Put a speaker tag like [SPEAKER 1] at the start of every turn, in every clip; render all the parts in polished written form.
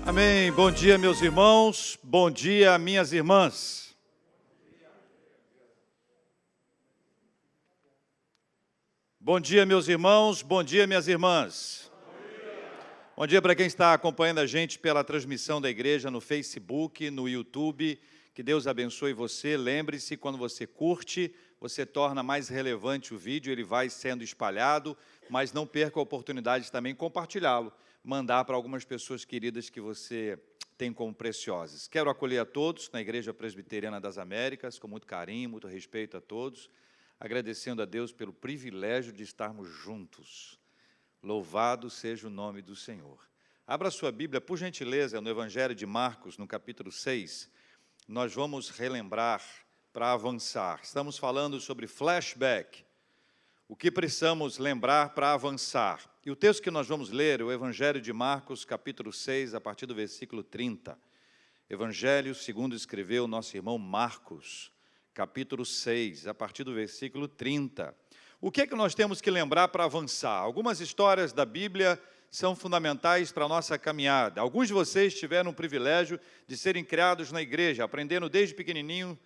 [SPEAKER 1] Amém. Bom dia, meus irmãos. Bom dia, minhas irmãs. Bom dia, meus irmãos. Bom dia, minhas irmãs. Bom dia para quem está acompanhando a gente pela transmissão da igreja no Facebook, no YouTube. Que Deus abençoe você. Lembre-se, quando você curte, você torna mais relevante o vídeo, ele vai sendo espalhado, mas não perca a oportunidade de também compartilhá-lo, mandar para algumas pessoas queridas que você tem como preciosas. Quero acolher a todos na Igreja Presbiteriana das Américas, com muito carinho, muito respeito a todos, agradecendo a Deus pelo privilégio de estarmos juntos. Louvado seja o nome do Senhor. Abra sua Bíblia, por gentileza, no Evangelho de Marcos, no capítulo 6, nós vamos relembrar para avançar. Estamos falando sobre flashback, o que precisamos lembrar para avançar. E o texto que nós vamos ler é o Evangelho de Marcos, capítulo 6, a partir do versículo 30. Evangelho segundo escreveu o nosso irmão Marcos, capítulo 6, a partir do versículo 30. O que é que nós temos que lembrar para avançar? Algumas histórias da Bíblia são fundamentais para a nossa caminhada. Alguns de vocês tiveram o privilégio de serem criados na igreja, aprendendo desde pequenininho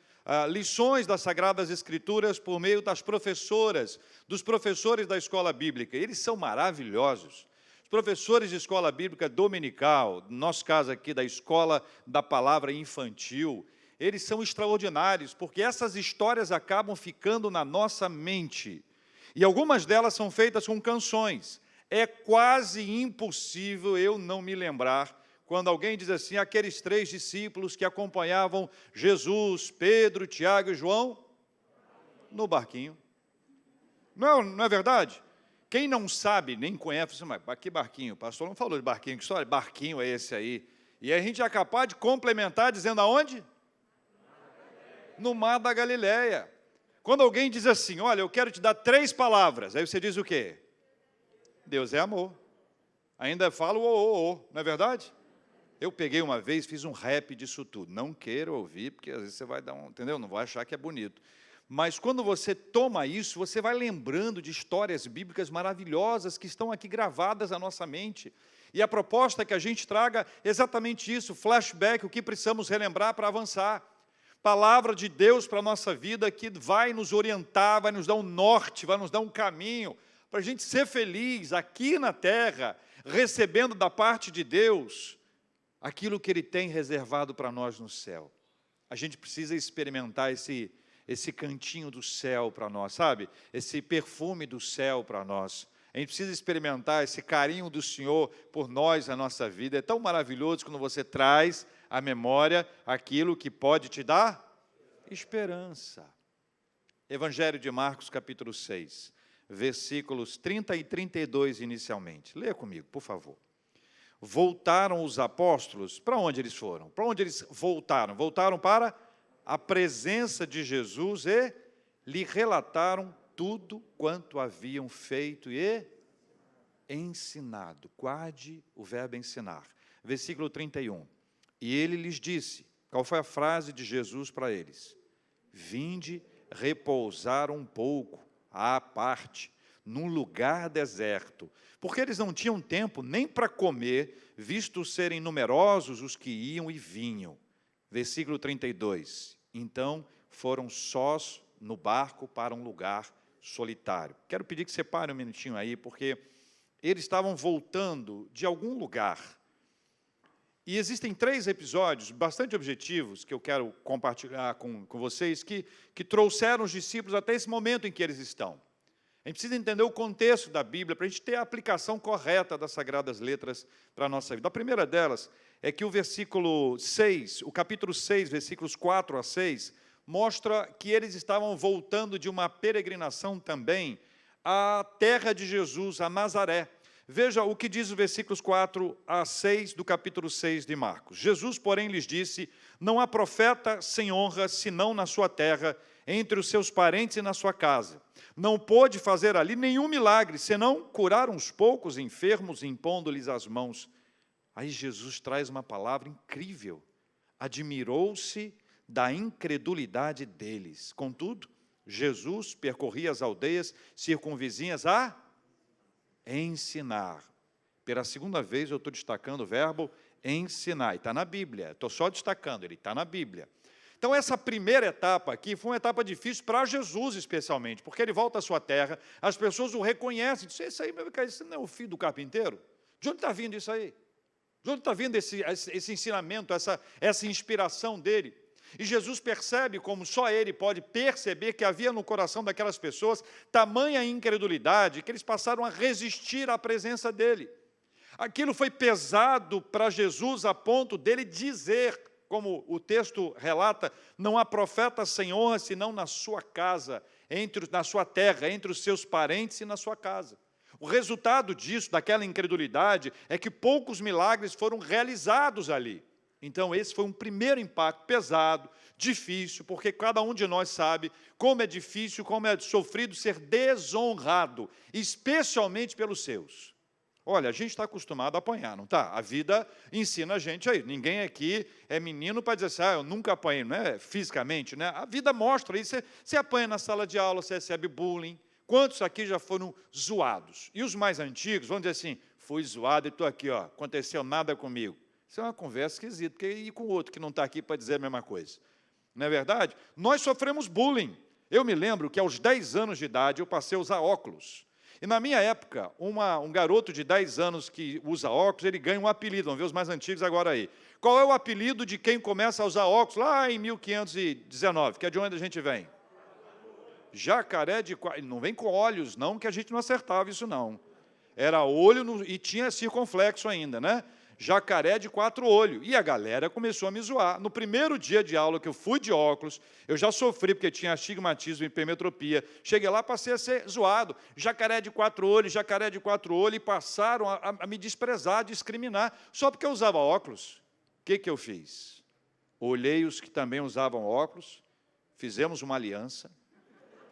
[SPEAKER 1] lições das Sagradas Escrituras por meio das professoras, dos professores da escola bíblica. Eles são maravilhosos. Os professores de escola bíblica dominical, no nosso caso aqui da escola da palavra infantil, eles são extraordinários, porque essas histórias acabam ficando na nossa mente. E algumas delas são feitas com canções. É quase impossível eu não me lembrar quando alguém diz assim, aqueles 3 discípulos que acompanhavam Jesus, Pedro, Tiago e João, no barquinho. Não é verdade? Quem não sabe, nem conhece, mas que barquinho? O pastor não falou de barquinho, que história? Barquinho é esse aí. E a gente é capaz de complementar dizendo aonde? No Mar da Galileia. Quando alguém diz assim, olha, eu quero te dar 3 palavras, aí você diz o quê? Deus é amor. Ainda fala não é verdade? Eu peguei uma vez, fiz um rap disso tudo. Não quero ouvir, porque às vezes você vai dar entendeu? Não vai achar que é bonito. Mas quando você toma isso, você vai lembrando de histórias bíblicas maravilhosas que estão aqui gravadas na nossa mente. E a proposta é que a gente traga exatamente isso, flashback, o que precisamos relembrar para avançar. Palavra de Deus para a nossa vida que vai nos orientar, vai nos dar um norte, vai nos dar um caminho, para a gente ser feliz aqui na terra, recebendo da parte de Deus aquilo que Ele tem reservado para nós no céu. A gente precisa experimentar esse cantinho do céu para nós, sabe? Esse perfume do céu para nós. A gente precisa experimentar esse carinho do Senhor por nós na nossa vida. É tão maravilhoso quando você traz à memória aquilo que pode te dar esperança. Evangelho de Marcos, capítulo 6, versículos 30 e 32 inicialmente. Leia comigo, por favor. Voltaram os apóstolos, para onde eles foram? Para onde eles voltaram? Voltaram para a presença de Jesus e lhe relataram tudo quanto haviam feito e ensinado. Guarde o verbo ensinar. Versículo 31. E ele lhes disse, qual foi a frase de Jesus para eles? Vinde repousar um pouco à parte, num lugar deserto, porque eles não tinham tempo nem para comer, visto serem numerosos os que iam e vinham. Versículo 32. Então foram sós no barco para um lugar solitário. Quero pedir que você pare um minutinho aí, porque eles estavam voltando de algum lugar. E existem 3 episódios bastante objetivos que eu quero compartilhar com vocês, que trouxeram os discípulos até esse momento em que eles estão. A gente precisa entender o contexto da Bíblia para a gente ter a aplicação correta das Sagradas Letras para a nossa vida. A primeira delas é que o versículo 6, o capítulo 6, versículos 4 a 6, mostra que eles estavam voltando de uma peregrinação também à terra de Jesus, a Nazaré. Veja o que diz os versículos 4 a 6 do capítulo 6 de Marcos. Jesus, porém, lhes disse, não há profeta sem honra, senão na sua terra, entre os seus parentes e na sua casa. Não pôde fazer ali nenhum milagre, senão curar uns poucos enfermos, impondo-lhes as mãos. Aí Jesus traz uma palavra incrível. Admirou-se da incredulidade deles. Contudo, Jesus percorria as aldeias circunvizinhas a ensinar. Pela segunda vez eu estou destacando o verbo ensinar. Está na Bíblia. Estou só destacando, ele está na Bíblia. Então, essa primeira etapa aqui foi uma etapa difícil para Jesus, especialmente, porque ele volta à sua terra, as pessoas o reconhecem. Dizem, isso aí, meu cara, isso não é o filho do carpinteiro? De onde está vindo isso aí? De onde está vindo esse ensinamento, essa inspiração dele? E Jesus percebe, como só ele pode perceber, que havia no coração daquelas pessoas tamanha incredulidade que eles passaram a resistir à presença dele. Aquilo foi pesado para Jesus a ponto dele dizer, como o texto relata, não há profeta sem honra senão na sua casa, na sua terra, entre os seus parentes e na sua casa. O resultado disso, daquela incredulidade, é que poucos milagres foram realizados ali. Então, esse foi um primeiro impacto pesado, difícil, porque cada um de nós sabe como é difícil, como é sofrido ser desonrado, especialmente pelos seus. Olha, a gente está acostumado a apanhar, não está? A vida ensina a gente aí. Ninguém aqui é menino para dizer assim, eu nunca apanhei, não é fisicamente, né? A vida mostra isso. Você apanha na sala de aula, você recebe bullying. Quantos aqui já foram zoados? E os mais antigos vão dizer assim, fui zoado e estou aqui, ó, aconteceu nada comigo. Isso é uma conversa esquisita, porque e com o outro que não está aqui para dizer a mesma coisa? Não é verdade? Nós sofremos bullying. Eu me lembro que aos 10 anos de idade eu passei a usar óculos. E na minha época, um garoto de 10 anos que usa óculos, ele ganha um apelido, vamos ver os mais antigos agora aí. Qual é o apelido de quem começa a usar óculos lá em 1519, que é de onde a gente vem? Jacaré de quatro... Não vem com olhos, não, que a gente não acertava isso, não. Era olho e tinha circunflexo ainda, né? Jacaré de 4 olhos. E a galera começou a me zoar. No primeiro dia de aula que eu fui de óculos, eu já sofri, porque tinha astigmatismo e hipermetropia. Cheguei lá, passei a ser zoado. Jacaré de 4 olhos, jacaré de 4 olhos, e passaram a me desprezar, a discriminar, só porque eu usava óculos. O que eu fiz? Olhei os que também usavam óculos, fizemos uma aliança,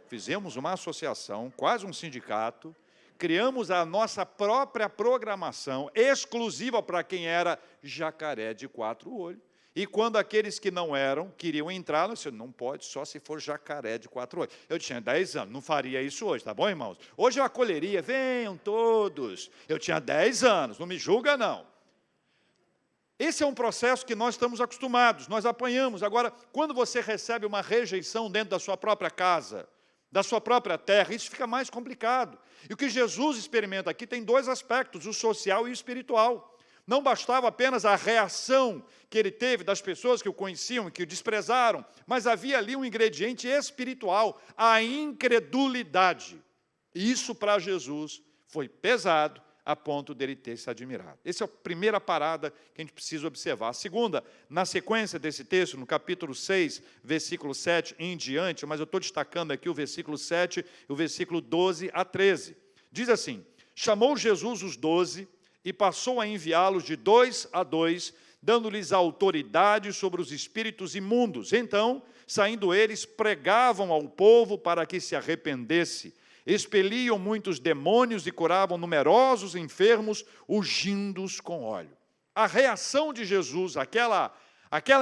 [SPEAKER 1] fizemos uma associação, quase um sindicato, criamos a nossa própria programação, exclusiva para quem era jacaré de 4 olhos. E quando aqueles que não eram, queriam entrar, eu disse, não pode só se for jacaré de 4 olhos. Eu tinha 10 anos, não faria isso hoje, tá bom, irmãos? Hoje eu acolheria, venham todos. Eu tinha 10 anos, não me julga, não. Esse é um processo que nós estamos acostumados, nós apanhamos. Agora, quando você recebe uma rejeição dentro da sua própria casa, da sua própria terra, isso fica mais complicado. E o que Jesus experimenta aqui tem 2 aspectos, o social e o espiritual. Não bastava apenas a reação que ele teve das pessoas que o conheciam e que o desprezaram, mas havia ali um ingrediente espiritual, a incredulidade. E isso para Jesus foi pesado, a ponto dele ter se admirado. Essa é a primeira parada que a gente precisa observar. A segunda, na sequência desse texto, no capítulo 6, versículo 7 em diante, mas eu estou destacando aqui o versículo 7 e o versículo 12 a 13. Diz assim, chamou Jesus os 12 e passou a enviá-los de 2 a 2, dando-lhes autoridade sobre os espíritos imundos. Então, saindo eles, pregavam ao povo para que se arrependesse. Expeliam muitos demônios e curavam numerosos enfermos, ungindo-os com óleo. A reação de Jesus, aquela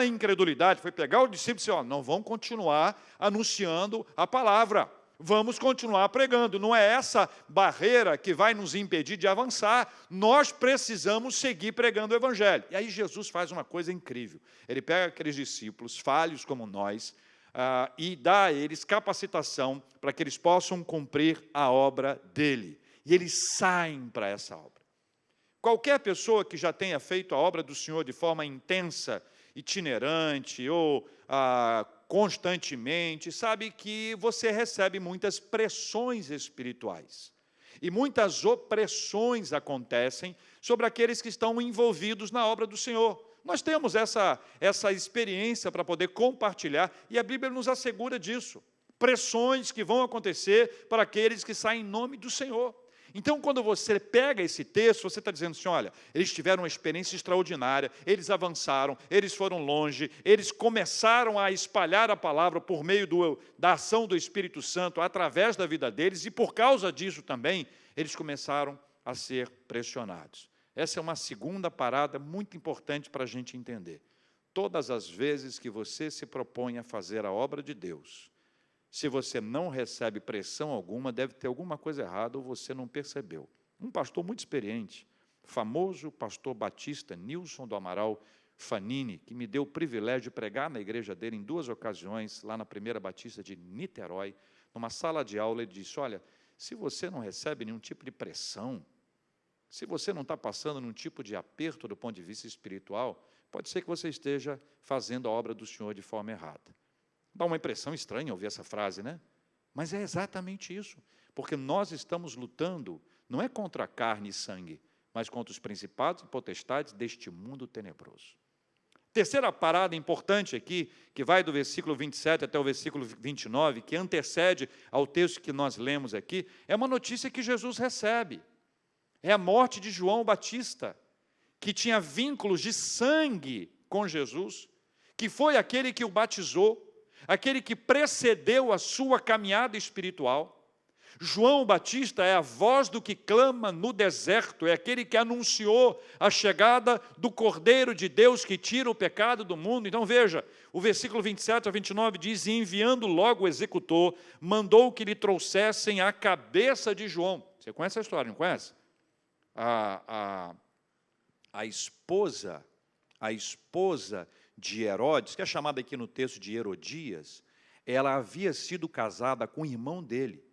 [SPEAKER 1] incredulidade, foi pegar o discípulo e dizer, não vão continuar anunciando a palavra, vamos continuar pregando. Não é essa barreira que vai nos impedir de avançar, nós precisamos seguir pregando o evangelho. E aí Jesus faz uma coisa incrível, ele pega aqueles discípulos falhos como nós, e dá a eles capacitação para que eles possam cumprir a obra dele. E eles saem para essa obra. Qualquer pessoa que já tenha feito a obra do Senhor de forma intensa, itinerante ou constantemente, sabe que você recebe muitas pressões espirituais. E muitas opressões acontecem sobre aqueles que estão envolvidos na obra do Senhor. Nós temos essa experiência para poder compartilhar, e a Bíblia nos assegura disso. Pressões que vão acontecer para aqueles que saem em nome do Senhor. Então, quando você pega esse texto, você está dizendo assim, olha, eles tiveram uma experiência extraordinária, eles avançaram, eles foram longe, eles começaram a espalhar a palavra por meio da ação do Espírito Santo, através da vida deles, e por causa disso também, eles começaram a ser pressionados. Essa é uma segunda parada muito importante para a gente entender. Todas as vezes que você se propõe a fazer a obra de Deus, se você não recebe pressão alguma, deve ter alguma coisa errada ou você não percebeu. Um pastor muito experiente famoso pastor batista Nilson do Amaral Fanini, que me deu o privilégio de pregar na igreja dele em 2 ocasiões, lá na Primeira Batista de Niterói, numa sala de aula. Ele disse: olha, se você não recebe nenhum tipo de pressão, se você não está passando nenhum tipo de aperto do ponto de vista espiritual, pode ser que você esteja fazendo a obra do Senhor de forma errada. Dá uma impressão estranha ouvir essa frase, né? Mas é exatamente isso, porque nós estamos lutando, não é contra a carne e sangue, mas contra os principados e potestades deste mundo tenebroso. Terceira parada importante aqui, que vai do versículo 27 até o versículo 29, que antecede ao texto que nós lemos aqui, é uma notícia que Jesus recebe. É a morte de João Batista, que tinha vínculos de sangue com Jesus, que foi aquele que o batizou, aquele que precedeu a sua caminhada espiritual. João Batista é a voz do que clama no deserto, é aquele que anunciou a chegada do Cordeiro de Deus que tira o pecado do mundo. Então veja, o versículo 27 a 29 diz: e enviando logo o executor, mandou que lhe trouxessem a cabeça de João. Você conhece a história, não conhece? A esposa de Herodes, que é chamada aqui no texto de Herodias, ela havia sido casada com o irmão dele.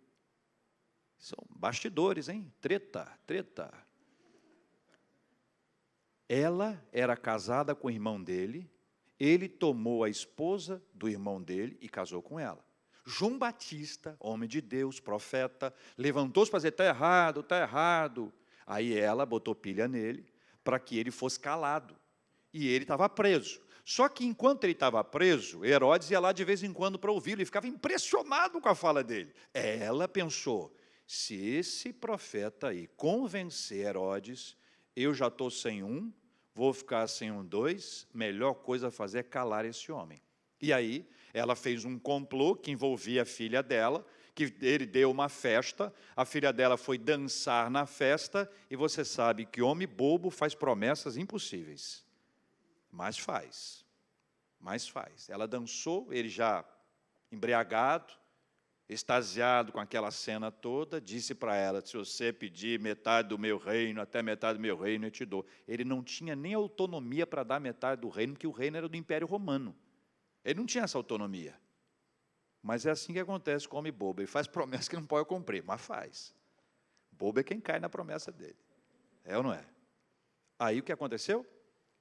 [SPEAKER 1] São bastidores, hein? Treta. Ela era casada com o irmão dele, ele tomou a esposa do irmão dele e casou com ela. João Batista, homem de Deus, profeta, levantou-se para dizer: está errado, está errado. Aí ela botou pilha nele para que ele fosse calado. E ele estava preso. Só que enquanto ele estava preso, Herodes ia lá de vez em quando para ouvi-lo e ficava impressionado com a fala dele. Ela pensou: se esse profeta aí convencer Herodes, eu já estou sem um, vou ficar sem um dois, melhor coisa a fazer é calar esse homem. E aí ela fez um complô que envolvia a filha dela, que ele deu uma festa, a filha dela foi dançar na festa, e você sabe que homem bobo faz promessas impossíveis. Mas faz. Ela dançou, ele já embriagado, extasiado com aquela cena toda, disse para ela: se você pedir metade do meu reino, até metade do meu reino eu te dou. Ele não tinha nem autonomia para dar metade do reino, porque o reino era do Império Romano. Ele não tinha essa autonomia. Mas é assim que acontece com o homem bobo. Ele faz promessa que não pode cumprir, mas faz. Bobo é quem cai na promessa dele. É ou não é? Aí o que aconteceu?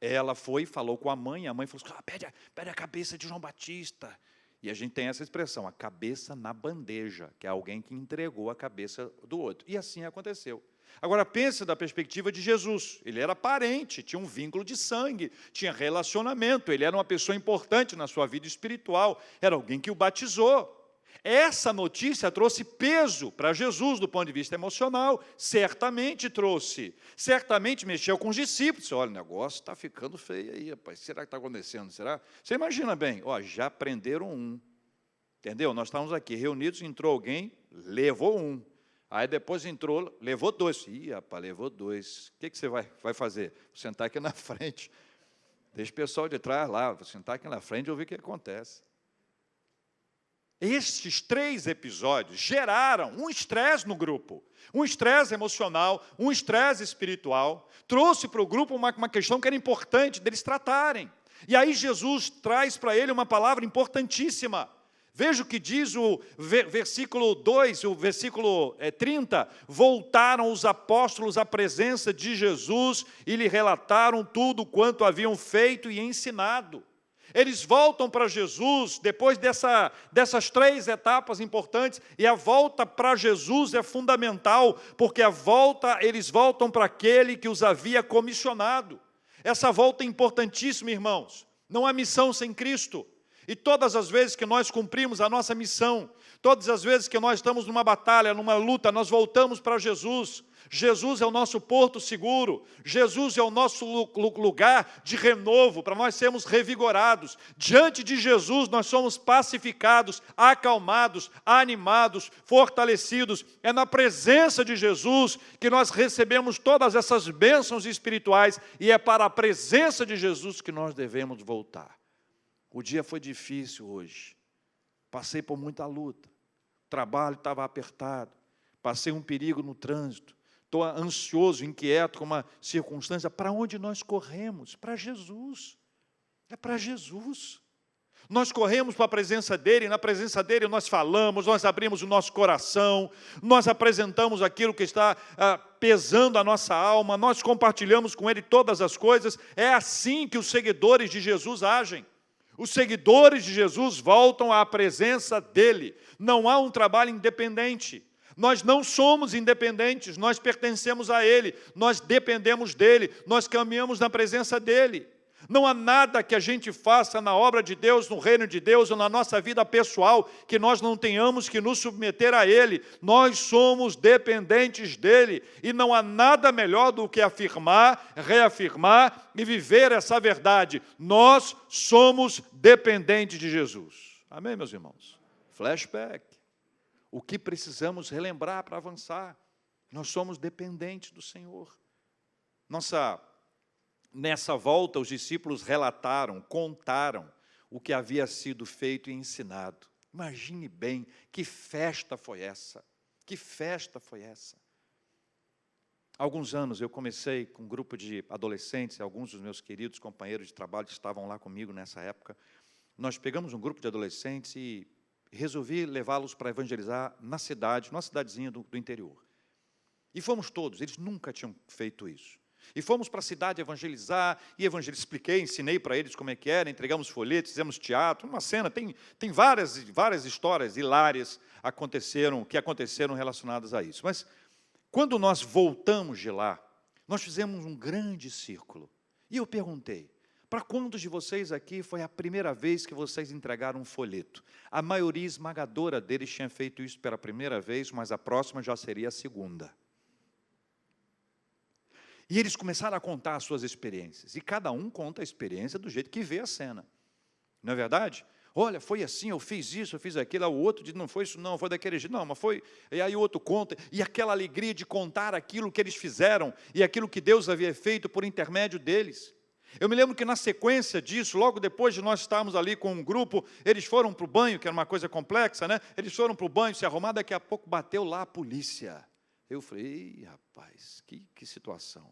[SPEAKER 1] Ela foi e falou com a mãe falou assim: pede a cabeça de João Batista. E a gente tem essa expressão, a cabeça na bandeja, que é alguém que entregou a cabeça do outro. E assim aconteceu. Agora, pense da perspectiva de Jesus. Ele era parente, tinha um vínculo de sangue, tinha relacionamento, ele era uma pessoa importante na sua vida espiritual, era alguém que o batizou. Essa notícia trouxe peso para Jesus do ponto de vista emocional, certamente trouxe, certamente mexeu com os discípulos. Olha, o negócio está ficando feio aí, rapaz, será que está acontecendo? Será? Você imagina bem, já prenderam um, entendeu? Nós estávamos aqui reunidos, entrou alguém, levou um, aí depois entrou, levou dois. Ih, rapaz, levou dois, o que você vai fazer? Vou sentar aqui na frente, deixa o pessoal de trás lá, vou sentar aqui na frente e ouvir o que acontece. Estes 3 episódios geraram um estresse no grupo, um estresse emocional, um estresse espiritual, trouxe para o grupo uma questão que era importante deles tratarem. E aí Jesus traz para ele uma palavra importantíssima. Veja o que diz o versículo 2, o versículo 30. Voltaram os apóstolos à presença de Jesus e lhe relataram tudo quanto haviam feito e ensinado. Eles voltam para Jesus, depois dessas 3 etapas importantes, e a volta para Jesus é fundamental, porque eles voltam para aquele que os havia comissionado. Essa volta é importantíssima, irmãos. Não há missão sem Cristo. E todas as vezes que nós cumprimos a nossa missão, todas as vezes que nós estamos numa batalha, numa luta, nós voltamos para Jesus. Jesus é o nosso porto seguro, Jesus é o nosso lugar de renovo, para nós sermos revigorados. Diante de Jesus nós somos pacificados, acalmados, animados, fortalecidos. É na presença de Jesus que nós recebemos todas essas bênçãos espirituais, e é para a presença de Jesus que nós devemos voltar. O dia foi difícil hoje, passei por muita luta, o trabalho estava apertado, passei um perigo no trânsito, estou ansioso, inquieto com uma circunstância, para onde nós corremos? Para Jesus. É para Jesus. Nós corremos para a presença dEle, e na presença dEle nós falamos, nós abrimos o nosso coração, nós apresentamos aquilo que está pesando a nossa alma, nós compartilhamos com Ele todas as coisas. É assim que os seguidores de Jesus agem. Os seguidores de Jesus voltam à presença dEle. Não há um trabalho independente. Nós não somos independentes, nós pertencemos a Ele, nós dependemos dEle, nós caminhamos na presença dEle. Não há nada que a gente faça na obra de Deus, no reino de Deus ou na nossa vida pessoal que nós não tenhamos que nos submeter a Ele. Nós somos dependentes dEle e não há nada melhor do que afirmar, reafirmar e viver essa verdade. Nós somos dependentes de Jesus. Amém, meus irmãos? Flashback. O que precisamos relembrar para avançar? Nós somos dependentes do Senhor. Nessa volta, os discípulos relataram, contaram o que havia sido feito e ensinado. Imagine bem, que festa foi essa? Que festa foi essa? Há alguns anos eu comecei com um grupo de adolescentes, alguns dos meus queridos companheiros de trabalho estavam lá comigo nessa época. Nós pegamos um grupo de adolescentes e resolvi levá-los para evangelizar na cidade, numa cidadezinha do interior. E fomos todos, eles nunca tinham feito isso. E fomos para a cidade evangelizar, expliquei, ensinei para eles como é que era, entregamos folhetos, fizemos teatro, uma cena, tem várias histórias hilárias que aconteceram relacionadas a isso. Mas, quando nós voltamos de lá, nós fizemos um grande círculo. E eu perguntei, para quantos de vocês aqui foi a primeira vez que vocês entregaram um folheto? A maioria esmagadora deles tinha feito isso pela primeira vez, mas a próxima já seria a segunda. E eles começaram a contar as suas experiências. E cada um conta a experiência do jeito que vê a cena. Não é verdade? Olha, foi assim, eu fiz isso, eu fiz aquilo. O outro diz, não foi isso não, foi daquele jeito. Não, mas foi... E aí o outro conta. E aquela alegria de contar aquilo que eles fizeram e aquilo que Deus havia feito por intermédio deles. Eu me lembro que na sequência disso, logo depois de nós estarmos ali com um grupo, eles foram para o banho, que era uma coisa complexa, né? Eles foram para o banho, se arrumar, daqui a pouco bateu lá a polícia. Eu falei, rapaz, que situação.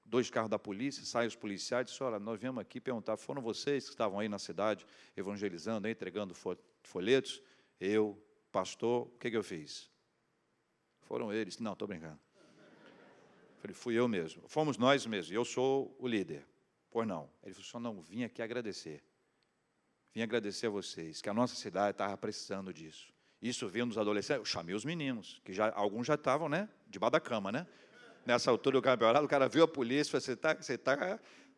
[SPEAKER 1] 2 carros da polícia, saem os policiais e disseram, olha, nós viemos aqui perguntar, foram vocês que estavam aí na cidade, evangelizando, entregando folhetos? Eu, pastor, o que eu fiz? Foram eles. Não, estou brincando. Falei, fui eu mesmo. Fomos nós mesmos, eu sou o líder. Pois não. Ele falou, não, vim aqui agradecer. Vim agradecer a vocês, que a nossa cidade estava precisando disso. Isso veio nos adolescentes, eu chamei os meninos, que alguns já estavam, né, debaixo da cama, né? Nessa altura do campeonato, o cara viu a polícia, falou, você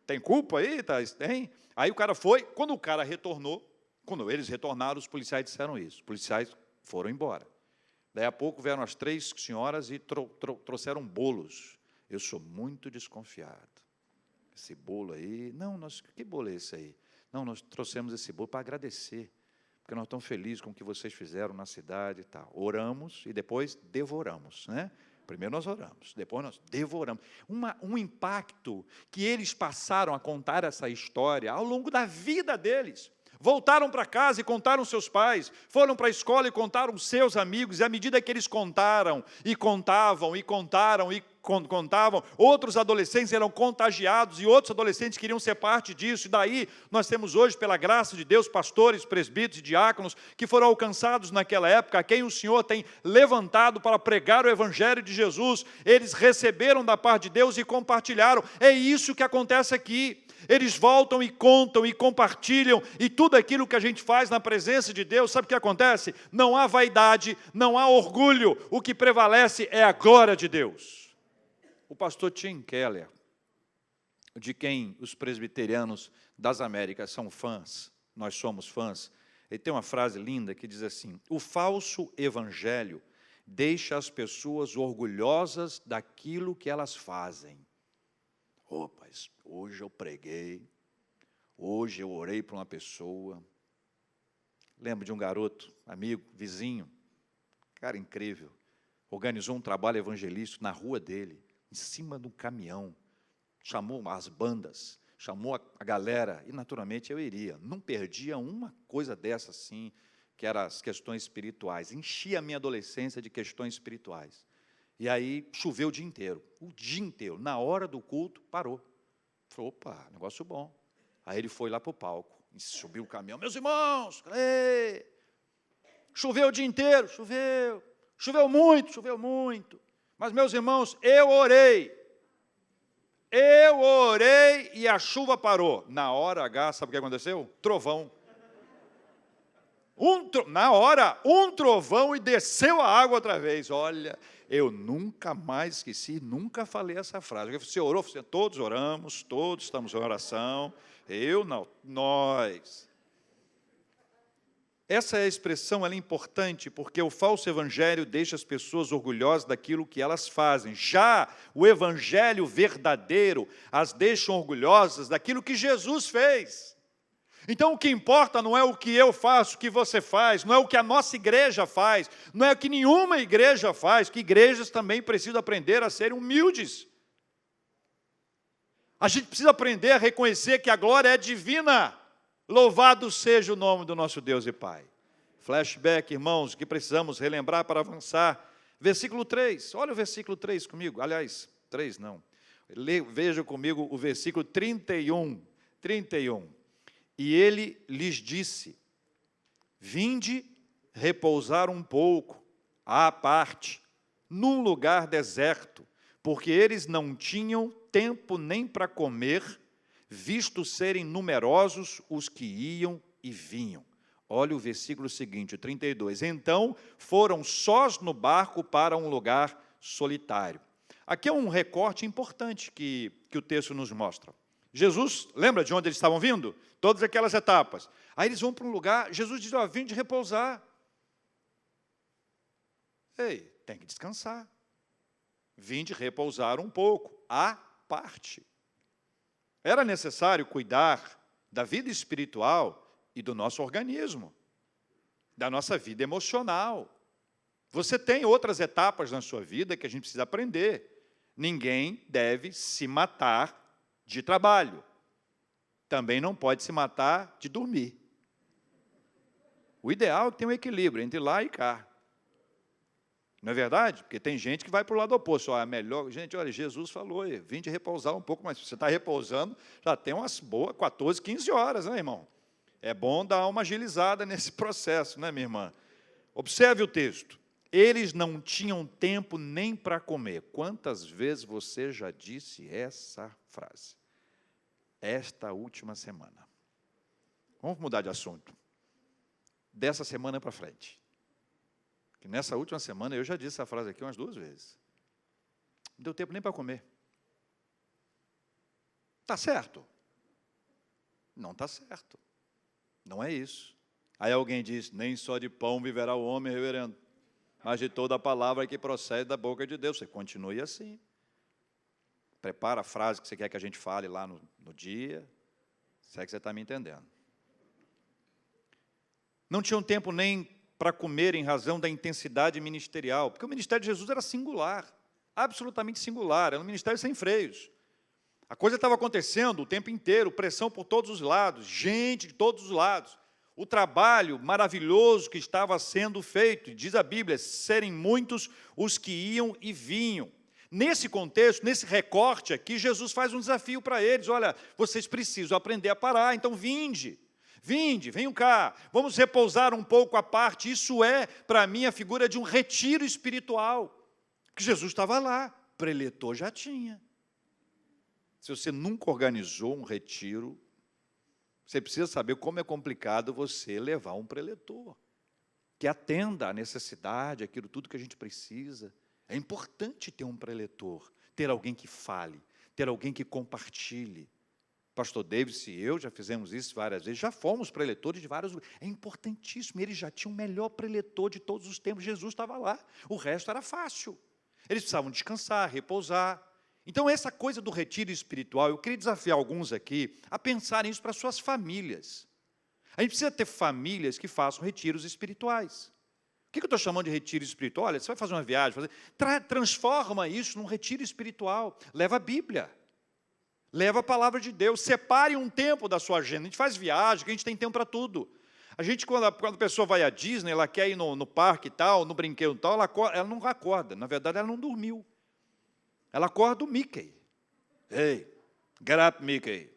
[SPEAKER 1] tem culpa aí? Tem? Aí o cara foi, quando o cara retornou, quando eles retornaram, os policiais disseram isso. Os policiais foram embora. Daí a pouco vieram as 3 senhoras e trouxeram bolos. Eu sou muito desconfiado. Esse bolo aí, que bolo é esse aí? Não, nós trouxemos esse bolo para agradecer, porque nós estamos felizes com o que vocês fizeram na cidade e tal. Oramos e depois devoramos, né? Primeiro nós oramos, depois nós devoramos. Um impacto que eles passaram a contar essa história ao longo da vida deles. Voltaram para casa e contaram seus pais, foram para a escola e contaram seus amigos, e à medida que eles contaram, e contavam, e contaram, e contavam, outros adolescentes eram contagiados, e outros adolescentes queriam ser parte disso, e daí nós temos hoje, pela graça de Deus, pastores, presbíteros e diáconos, que foram alcançados naquela época, a quem o Senhor tem levantado para pregar o Evangelho de Jesus. Eles receberam da parte de Deus e compartilharam. É isso que acontece aqui. Eles voltam e contam e compartilham, e tudo aquilo que a gente faz na presença de Deus, sabe o que acontece? Não há vaidade, não há orgulho, o que prevalece é a glória de Deus. O pastor Tim Keller, de quem os presbiterianos das Américas são fãs, nós somos fãs, ele tem uma frase linda que diz assim, o falso evangelho deixa as pessoas orgulhosas daquilo que elas fazem. Mas hoje eu preguei, hoje eu orei para uma pessoa. Lembro de um garoto, amigo, vizinho, cara incrível, organizou um trabalho evangelístico na rua dele, em cima de um caminhão, chamou as bandas, chamou a galera, e naturalmente eu iria. Não perdia uma coisa dessa assim, que eram as questões espirituais. Enchia a minha adolescência de questões espirituais. E aí choveu o dia inteiro. O dia inteiro. Na hora do culto, parou. Falou, opa, negócio bom. Aí ele foi lá para o palco. Subiu o caminhão. Meus irmãos, choveu o dia inteiro, choveu. Choveu muito. Mas, meus irmãos, eu orei e a chuva parou. Na hora H, sabe o que aconteceu? Trovão. Na hora, um trovão e desceu a água outra vez. Olha, eu nunca mais esqueci, nunca falei essa frase. Você orou? Todos oramos, todos estamos em oração. Eu não, nós. Essa é a expressão, ela é importante, porque o falso evangelho deixa as pessoas orgulhosas daquilo que elas fazem. Já o evangelho verdadeiro as deixa orgulhosas daquilo que Jesus fez. Então, o que importa não é o que eu faço, o que você faz, não é o que a nossa igreja faz, não é o que nenhuma igreja faz, que igrejas também precisam aprender a serem humildes. A gente precisa aprender a reconhecer que a glória é divina. Louvado seja o nome do nosso Deus e Pai. Flashback, irmãos, que precisamos relembrar para avançar. Versículo 3, olha o versículo 3 comigo. Aliás, 3 não. Veja comigo o versículo 31. E ele lhes disse, vinde repousar um pouco, à parte, num lugar deserto, porque eles não tinham tempo nem para comer, visto serem numerosos os que iam e vinham. Olha o versículo seguinte, o 32. Então, foram sós no barco para um lugar solitário. Aqui é um recorte importante que o texto nos mostra. Jesus, lembra de onde eles estavam vindo? Todas aquelas etapas. Aí eles vão para um lugar, Jesus diz, vinde repousar. Ei, tem que descansar. Vinde repousar um pouco, à parte. Era necessário cuidar da vida espiritual e do nosso organismo, da nossa vida emocional. Você tem outras etapas na sua vida que a gente precisa aprender. Ninguém deve se matar de trabalho. Também não pode se matar de dormir. O ideal é que tenha um equilíbrio entre lá e cá. Não é verdade? Porque tem gente que vai para o lado oposto. É melhor. Gente, olha, Jesus falou, vinde repousar um pouco, mas se você está repousando, já tem umas boas 14, 15 horas, né, irmão? É bom dar uma agilizada nesse processo, né, minha irmã? Observe o texto. Eles não tinham tempo nem para comer. Quantas vezes você já disse essa frase? Esta última semana. Vamos mudar de assunto. Dessa semana para frente. Que nessa última semana, eu já disse essa frase aqui umas 2 vezes. Não deu tempo nem para comer. Está certo? Não está certo. Não é isso. Aí alguém diz, nem só de pão viverá o homem, reverendo, mas de toda a palavra que procede da boca de Deus. Você continue assim. Prepara a frase que você quer que a gente fale lá no dia. Se é que você está me entendendo. Não tinham tempo nem para comer em razão da intensidade ministerial, porque o ministério de Jesus era singular, absolutamente singular, era um ministério sem freios. A coisa estava acontecendo o tempo inteiro, pressão por todos os lados, gente de todos os lados. O trabalho maravilhoso que estava sendo feito, diz a Bíblia, serem muitos os que iam e vinham. Nesse contexto, nesse recorte aqui, Jesus faz um desafio para eles, olha, vocês precisam aprender a parar, então vinde, venham cá, vamos repousar um pouco à parte. Isso é, para mim, a figura de um retiro espiritual, porque Jesus estava lá, preletor já tinha. Se você nunca organizou um retiro, você precisa saber como é complicado você levar um preletor, que atenda à necessidade, aquilo tudo que a gente precisa. É importante ter um preletor, ter alguém que fale, ter alguém que compartilhe. Pastor Davis e eu já fizemos isso várias vezes, já fomos preletores de vários lugares. É importantíssimo, eles já tinham o melhor preletor de todos os tempos, Jesus estava lá, o resto era fácil. Eles precisavam descansar, repousar. Então, essa coisa do retiro espiritual, eu queria desafiar alguns aqui a pensarem isso para suas famílias. A gente precisa ter famílias que façam retiros espirituais. O que eu estou chamando de retiro espiritual? Olha, você vai fazer uma viagem, transforma isso num retiro espiritual. Leva a Bíblia. Leva a palavra de Deus, separe um tempo da sua agenda. A gente faz viagem, que a gente tem tempo para tudo. A gente, quando a pessoa vai à Disney, ela quer ir no parque e tal, no brinquedo e tal, ela não acorda. Na verdade, ela não dormiu. Ela acorda o Mickey. Hey, get up, Mickey.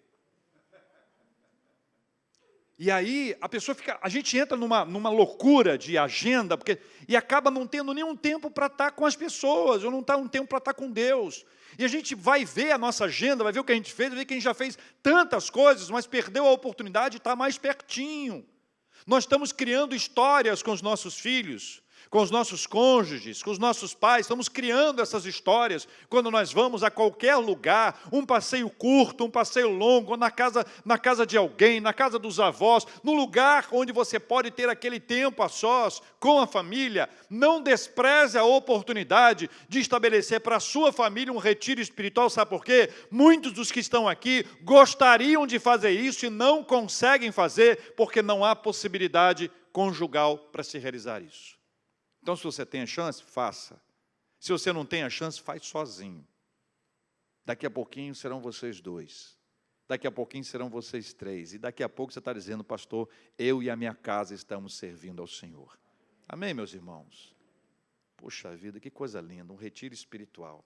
[SPEAKER 1] E aí a gente entra numa loucura de agenda, e acaba não tendo nenhum tempo para estar com as pessoas, ou não está um tempo para estar com Deus. E a gente vai ver a nossa agenda, vai ver o que a gente fez, vai ver que a gente já fez tantas coisas, mas perdeu a oportunidade de estar mais pertinho. Nós estamos criando histórias com os nossos filhos, com os nossos cônjuges, com os nossos pais, estamos criando essas histórias quando nós vamos a qualquer lugar, um passeio curto, um passeio longo, na casa de alguém, na casa dos avós, no lugar onde você pode ter aquele tempo a sós, com a família. Não despreze a oportunidade de estabelecer para a sua família um retiro espiritual, sabe por quê? Muitos dos que estão aqui gostariam de fazer isso e não conseguem fazer, porque não há possibilidade conjugal para se realizar isso. Então, se você tem a chance, faça. Se você não tem a chance, faz sozinho. Daqui a pouquinho serão vocês 2. Daqui a pouquinho serão vocês 3. E daqui a pouco você está dizendo, pastor, eu e a minha casa estamos servindo ao Senhor. Amém, meus irmãos? Poxa vida, que coisa linda, um retiro espiritual.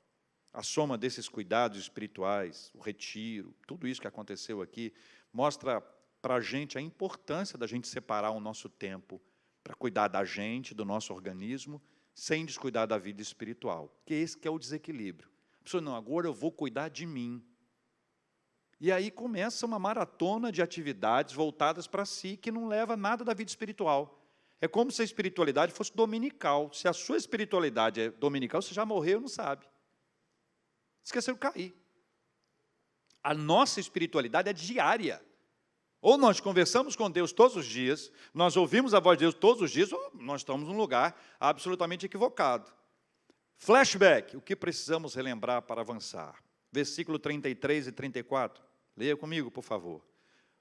[SPEAKER 1] A soma desses cuidados espirituais, o retiro, tudo isso que aconteceu aqui, mostra para a gente a importância da gente separar o nosso tempo para cuidar da gente, do nosso organismo, sem descuidar da vida espiritual. Que esse que é o desequilíbrio. A pessoa, não, agora eu vou cuidar de mim. E aí começa uma maratona de atividades voltadas para si, que não leva nada da vida espiritual. É como se a espiritualidade fosse dominical. Se a sua espiritualidade é dominical, você já morreu, não sabe. Esqueceu de cair. A nossa espiritualidade é diária. Ou nós conversamos com Deus todos os dias, nós ouvimos a voz de Deus todos os dias, ou nós estamos num lugar absolutamente equivocado. Flashback, o que precisamos relembrar para avançar? Versículo 33 e 34. Leia comigo, por favor.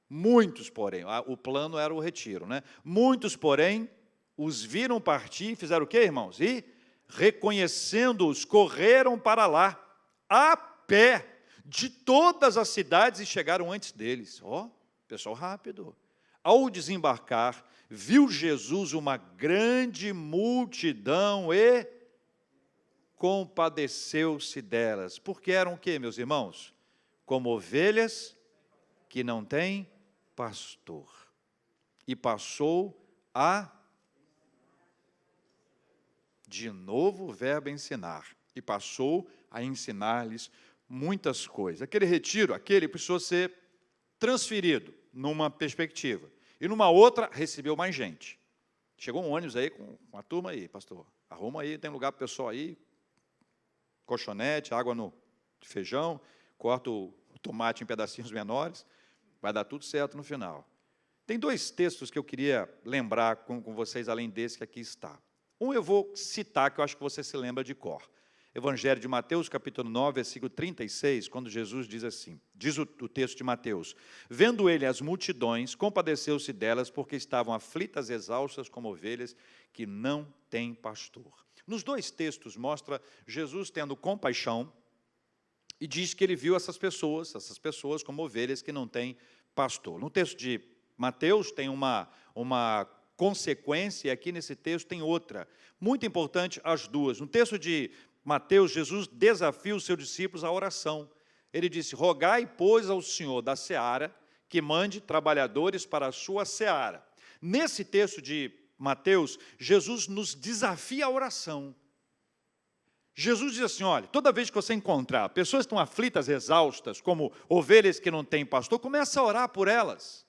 [SPEAKER 1] Muitos, porém, o plano era o retiro, né? Muitos, porém, os viram partir e fizeram o quê, irmãos? E, reconhecendo-os, correram para lá, a pé, de todas as cidades, e chegaram antes deles. Pessoal rápido. Ao desembarcar, viu Jesus uma grande multidão e compadeceu-se delas. Porque eram o quê, meus irmãos? Como ovelhas que não têm pastor. E passou a... De novo o verbo ensinar. E passou a ensinar-lhes muitas coisas. Aquele retiro, precisou ser transferido numa perspectiva. E numa outra, recebeu mais gente. Chegou um ônibus aí com a turma aí, pastor. Arruma aí, tem lugar para o pessoal aí. Colchonete, água no feijão, corta o tomate em pedacinhos menores. Vai dar tudo certo no final. Tem 2 textos que eu queria lembrar com vocês, além desse que aqui está. Um eu vou citar, que eu acho que você se lembra de cor. Evangelho de Mateus, capítulo 9, versículo 36, quando Jesus diz assim, diz o texto de Mateus, vendo ele as multidões, compadeceu-se delas, porque estavam aflitas, exaustas, como ovelhas, que não têm pastor. Nos 2 textos mostra Jesus tendo compaixão, e diz que ele viu essas pessoas como ovelhas que não têm pastor. No texto de Mateus tem uma consequência, e aqui nesse texto tem outra. Muito importante as duas. No texto de Mateus, Jesus desafia os seus discípulos à oração. Ele disse, rogai, pois, ao Senhor da seara, que mande trabalhadores para a sua seara. Nesse texto de Mateus, Jesus nos desafia à oração. Jesus diz assim, olha, toda vez que você encontrar pessoas que estão aflitas, exaustas, como ovelhas que não têm pastor, comece a orar por elas.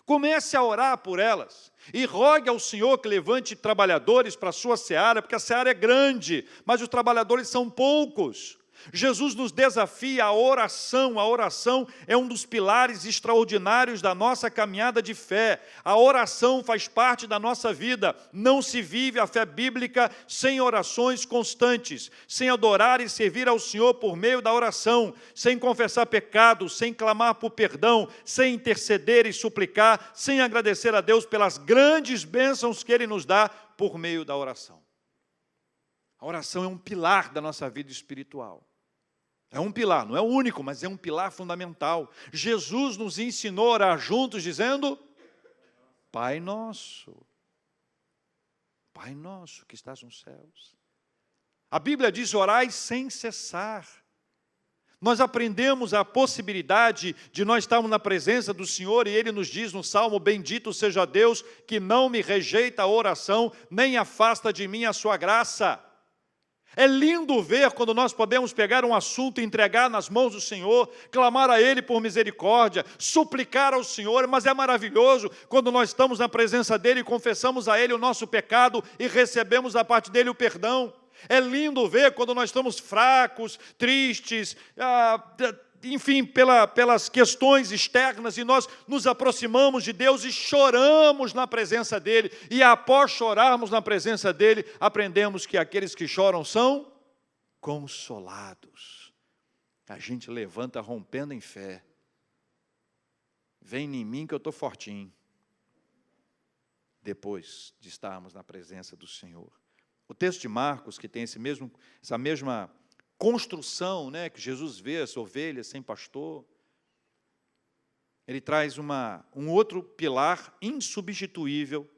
[SPEAKER 1] Comece a orar por elas e rogue ao Senhor que levante trabalhadores para a sua seara, porque a seara é grande, mas os trabalhadores são poucos. Jesus nos desafia à oração. A oração é um dos pilares extraordinários da nossa caminhada de fé. A oração faz parte da nossa vida. Não se vive a fé bíblica sem orações constantes, sem adorar e servir ao Senhor por meio da oração, sem confessar pecados, sem clamar por perdão, sem interceder e suplicar, sem agradecer a Deus pelas grandes bênçãos que Ele nos dá por meio da oração. A oração é um pilar da nossa vida espiritual. É um pilar, não é o único, mas é um pilar fundamental. Jesus nos ensinou a orar juntos, dizendo, Pai nosso que estás nos céus. A Bíblia diz: orai sem cessar. Nós aprendemos a possibilidade de nós estarmos na presença do Senhor, e Ele nos diz no Salmo: bendito seja Deus que não me rejeita a oração, nem afasta de mim a sua graça. É lindo ver quando nós podemos pegar um assunto e entregar nas mãos do Senhor, clamar a Ele por misericórdia, suplicar ao Senhor, mas é maravilhoso quando nós estamos na presença dEle e confessamos a Ele o nosso pecado e recebemos da parte dEle o perdão. É lindo ver quando nós estamos fracos, tristes, enfim, pelas questões externas, e nós nos aproximamos de Deus e choramos na presença dEle, e após chorarmos na presença dEle, aprendemos que aqueles que choram são consolados. A gente levanta rompendo em fé. Vem em mim que eu estou fortinho, depois de estarmos na presença do Senhor. O texto de Marcos, que tem essa mesma construção, né, que Jesus vê as ovelhas sem pastor, ele traz um outro pilar insubstituível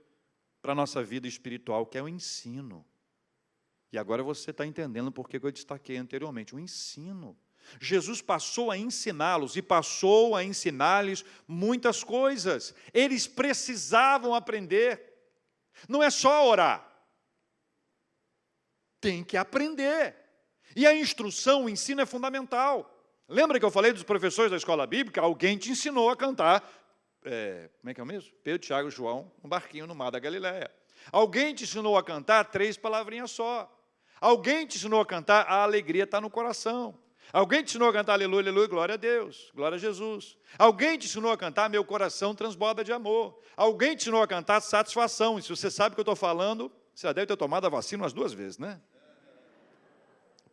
[SPEAKER 1] para a nossa vida espiritual, que é o ensino. E agora você está entendendo por que eu destaquei anteriormente, o ensino. Jesus passou a ensiná-los e passou a ensinar-lhes muitas coisas. Eles precisavam aprender. Não é só orar. Tem que aprender. E a instrução, o ensino é fundamental. Lembra que eu falei dos professores da escola bíblica? Alguém te ensinou a cantar, como é que é o mesmo? Pedro, Tiago e João, um barquinho no mar da Galileia. Alguém te ensinou a cantar 3 palavrinhas só. Alguém te ensinou a cantar a alegria está no coração. Alguém te ensinou a cantar aleluia, aleluia, glória a Deus, glória a Jesus. Alguém te ensinou a cantar meu coração transborda de amor. Alguém te ensinou a cantar satisfação. E se você sabe o que eu estou falando, você já deve ter tomado a vacina umas 2 vezes, né?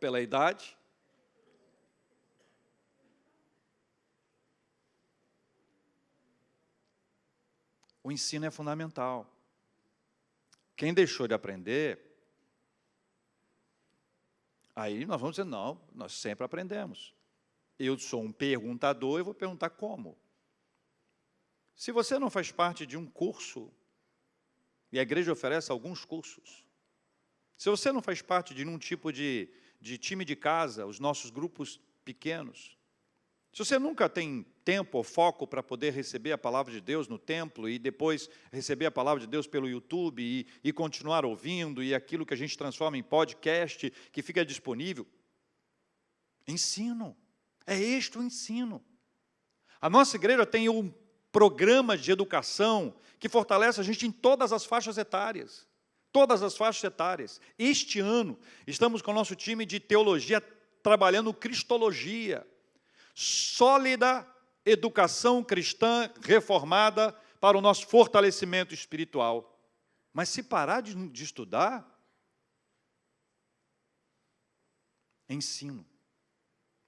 [SPEAKER 1] Pela idade. O ensino é fundamental. Quem deixou de aprender, aí nós vamos dizer, não, nós sempre aprendemos. Eu sou um perguntador, eu vou perguntar como. Se você não faz parte de um curso, e a igreja oferece alguns cursos, se você não faz parte de nenhum tipo de time de casa, os nossos grupos pequenos, se você nunca tem tempo ou foco para poder receber a palavra de Deus no templo e depois receber a palavra de Deus pelo YouTube e continuar ouvindo, e aquilo que a gente transforma em podcast, que fica disponível, ensino, é este o ensino. A nossa igreja tem um programa de educação que fortalece a gente em todas as faixas etárias. Todas as faixas etárias. Este ano, estamos com o nosso time de teologia trabalhando cristologia. Sólida educação cristã reformada para o nosso fortalecimento espiritual. Mas se parar de estudar, ensino.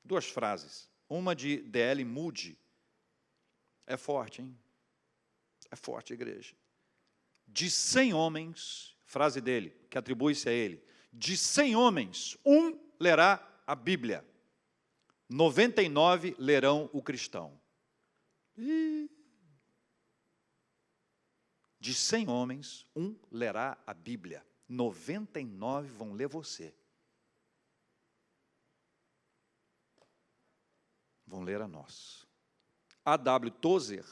[SPEAKER 1] 2 frases. Uma de D.L. Moody. É forte, hein? É forte, igreja. De 100 homens, frase dele, que atribui-se a ele, de 100 homens, 1 lerá a Bíblia. 99 lerão o cristão. De 100 homens, 1 lerá a Bíblia. 99 vão ler você. Vão ler a nós. A.W. Tozer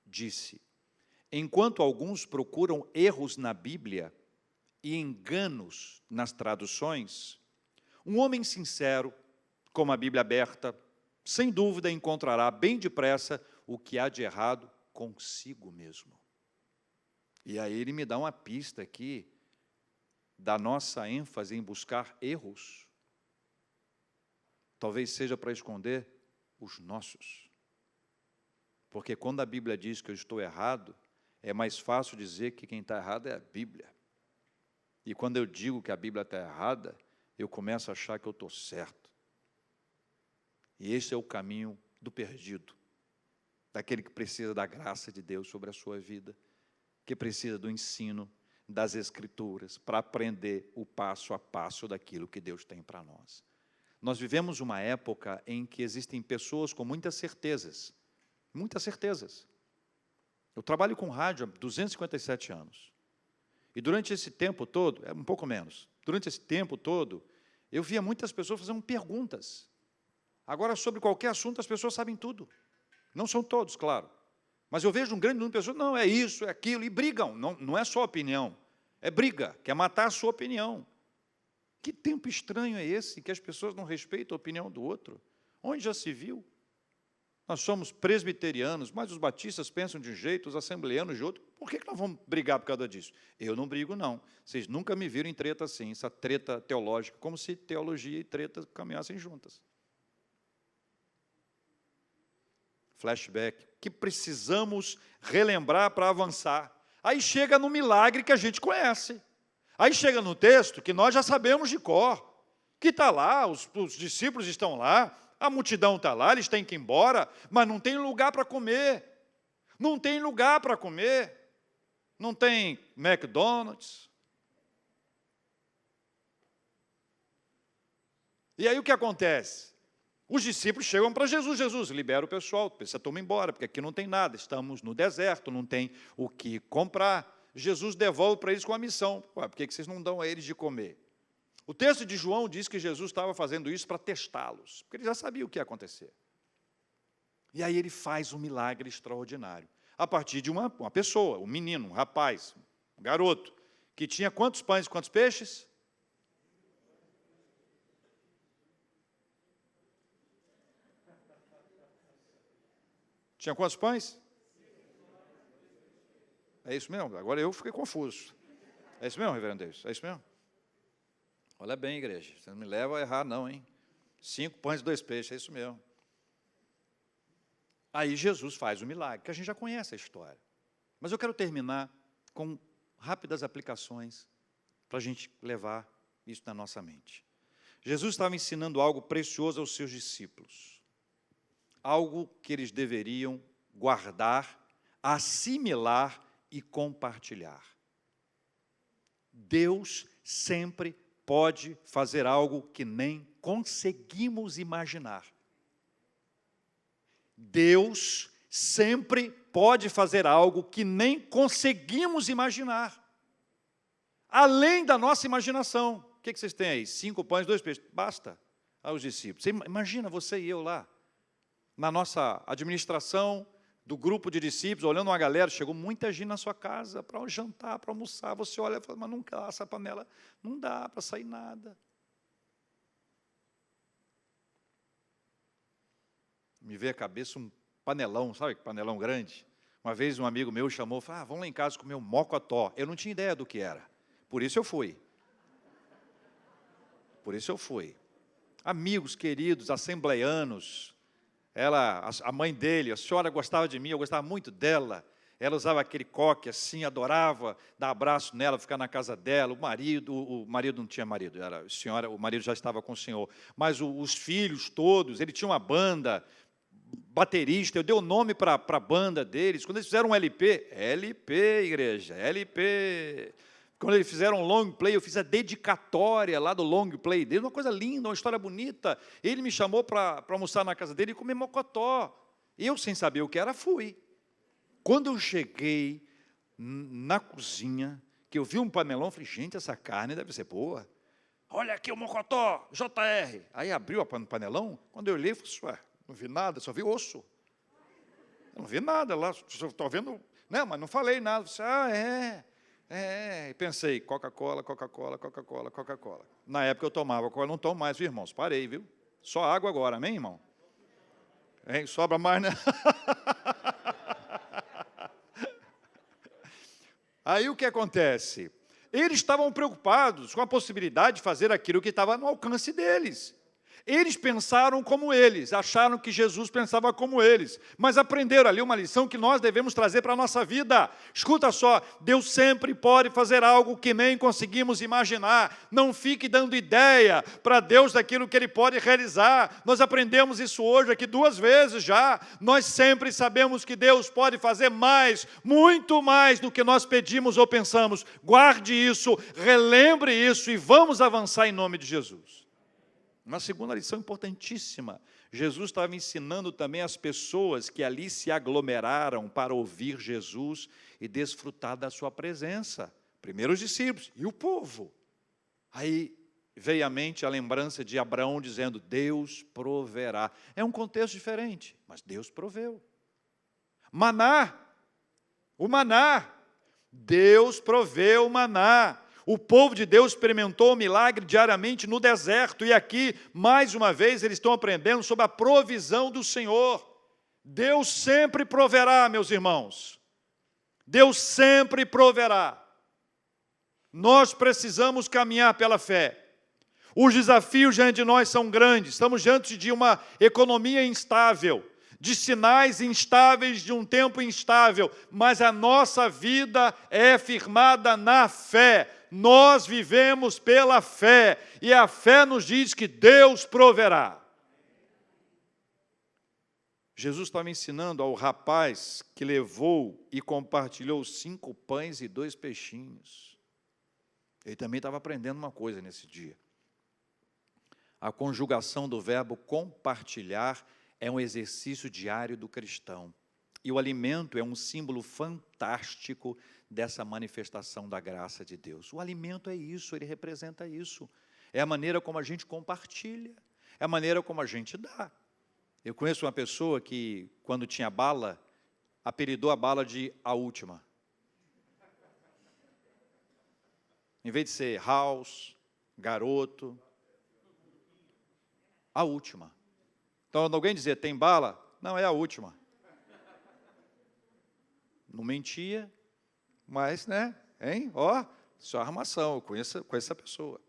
[SPEAKER 1] disse: enquanto alguns procuram erros na Bíblia e enganos nas traduções, um homem sincero, com a Bíblia aberta, sem dúvida encontrará bem depressa o que há de errado consigo mesmo. E aí ele me dá uma pista aqui da nossa ênfase em buscar erros. Talvez seja para esconder os nossos. Porque quando a Bíblia diz que eu estou errado, é mais fácil dizer que quem está errado é a Bíblia. E quando eu digo que a Bíblia está errada, eu começo a achar que eu estou certo. E esse é o caminho do perdido, daquele que precisa da graça de Deus sobre a sua vida, que precisa do ensino das Escrituras para aprender o passo a passo daquilo que Deus tem para nós. Nós vivemos uma época em que existem pessoas com muitas certezas. Muitas certezas. Eu trabalho com rádio há 257 anos. E durante esse tempo todo, um pouco menos, durante esse tempo todo, eu via muitas pessoas fazendo perguntas. Agora, sobre qualquer assunto, as pessoas sabem tudo. Não são todos, claro. Mas eu vejo um grande número de pessoas, não, é isso, é aquilo, e brigam. Não é só opinião, é briga, quer matar a sua opinião. Que tempo estranho é esse, que as pessoas não respeitam a opinião do outro? Onde já se viu? Nós somos presbiterianos, mas os batistas pensam de um jeito, os assembleanos de outro. Por que nós vamos brigar por causa disso? Eu não brigo, não. Vocês nunca me viram em treta assim, essa treta teológica, como se teologia e treta caminhassem juntas. Flashback, que precisamos relembrar para avançar. Aí chega no milagre que a gente conhece. Aí chega no texto que nós já sabemos de cor, que está lá, os discípulos estão lá, a multidão está lá, eles têm que ir embora, mas não tem lugar para comer. Não tem lugar para comer. Não tem McDonald's. E aí o que acontece? Os discípulos chegam para Jesus, Jesus, libera o pessoal, essa turma embora, porque aqui não tem nada, estamos no deserto, não tem o que comprar. Jesus devolve para eles com a missão. Por que vocês não dão a eles de comer? O texto de João diz que Jesus estava fazendo isso para testá-los, porque ele já sabia o que ia acontecer. E aí ele faz um milagre extraordinário, a partir de uma pessoa, um menino, um rapaz, um garoto, que tinha quantos pães e quantos peixes? Tinha quantos pães? É isso mesmo? Agora eu fiquei confuso. É isso mesmo, reverendo Deus? É isso mesmo? Olha bem, igreja, você não me leva a errar não, hein? 5 pães e 2 peixes, é isso mesmo. Aí Jesus faz o milagre, que a gente já conhece a história. Mas eu quero terminar com rápidas aplicações para a gente levar isso na nossa mente. Jesus estava ensinando algo precioso aos seus discípulos. Algo que eles deveriam guardar, assimilar e compartilhar. Deus sempre pode fazer algo que nem conseguimos imaginar. Deus sempre pode fazer algo que nem conseguimos imaginar. Além da nossa imaginação. O que vocês têm aí? 5 pães, 2 peixes. Basta aos discípulos. Você imagina você e eu lá, na nossa administração do grupo de discípulos, olhando uma galera, chegou muita gente na sua casa para jantar, para almoçar, você olha e fala, mas não dá, essa panela, não dá para sair nada. Me veio à cabeça um panelão, sabe que panelão grande? Uma vez um amigo meu chamou, falou, vamos lá em casa comer um mocotó. Eu não tinha ideia do que era, por isso eu fui. Por isso eu fui. Amigos queridos, assembleianos, a mãe dele, a senhora gostava de mim, eu gostava muito dela. Ela usava aquele coque assim, adorava dar abraço nela, ficar na casa dela. O marido não tinha marido, o marido já estava com o senhor. Mas os filhos todos, ele tinha uma banda, baterista, eu dei o nome para a banda deles. Quando eles fizeram um LP, igreja, LP. Quando eles fizeram um long play, eu fiz a dedicatória lá do long play dele, uma coisa linda, uma história bonita. Ele me chamou para almoçar na casa dele e comer mocotó. Eu, sem saber o que era, fui. Quando eu cheguei na cozinha, que eu vi um panelão, eu falei, gente, essa carne deve ser boa. Olha aqui o mocotó, JR. Aí abriu o panelão, quando eu olhei, eu falei, ué, não vi nada, só vi osso. Eu não vi nada lá, só estou vendo, não, mas não falei nada. Eu falei, e pensei, Coca-Cola. Na época eu tomava Coca-Cola, não tomo mais, viu, irmãos? Parei, viu? Só água agora, amém, irmão? Sobra mais, né? Aí o que acontece? Eles estavam preocupados com a possibilidade de fazer aquilo que estava no alcance deles. Eles pensaram como eles, acharam que Jesus pensava como eles, mas aprenderam ali uma lição que nós devemos trazer para a nossa vida. Escuta só, Deus sempre pode fazer algo que nem conseguimos imaginar. Não fique dando ideia para Deus daquilo que Ele pode realizar. Nós aprendemos isso hoje aqui 2 vezes já. Nós sempre sabemos que Deus pode fazer mais, muito mais do que nós pedimos ou pensamos. Guarde isso, relembre isso e vamos avançar em nome de Jesus. Uma segunda lição importantíssima. Jesus estava ensinando também as pessoas que ali se aglomeraram para ouvir Jesus e desfrutar da sua presença. Primeiro os discípulos e o povo. Aí veio à mente a lembrança de Abraão dizendo, Deus proverá. É um contexto diferente, mas Deus proveu. Maná, o maná, Deus proveu o maná. O povo de Deus experimentou o milagre diariamente no deserto, e aqui, mais uma vez, eles estão aprendendo sobre a provisão do Senhor. Deus sempre proverá, meus irmãos. Deus sempre proverá. Nós precisamos caminhar pela fé. Os desafios diante de nós são grandes. Estamos diante de uma economia instável, de sinais instáveis de um tempo instável, mas a nossa vida é firmada na fé. Nós vivemos pela fé, e a fé nos diz que Deus proverá. Jesus estava ensinando ao rapaz que levou e compartilhou 5 pães e 2 peixinhos. Ele também estava aprendendo uma coisa nesse dia. A conjugação do verbo compartilhar é um exercício diário do cristão. E o alimento é um símbolo fantástico dessa manifestação da graça de Deus. O alimento é isso, ele representa isso. É a maneira como a gente compartilha, é a maneira como a gente dá. Eu conheço uma pessoa que, quando tinha bala, apelidou a bala de a última. Em vez de ser house, garoto, a última. Então, quando alguém dizia, tem bala? Não, é a última. Não mentia, mas, hein? Só armação, eu conheço essa pessoa.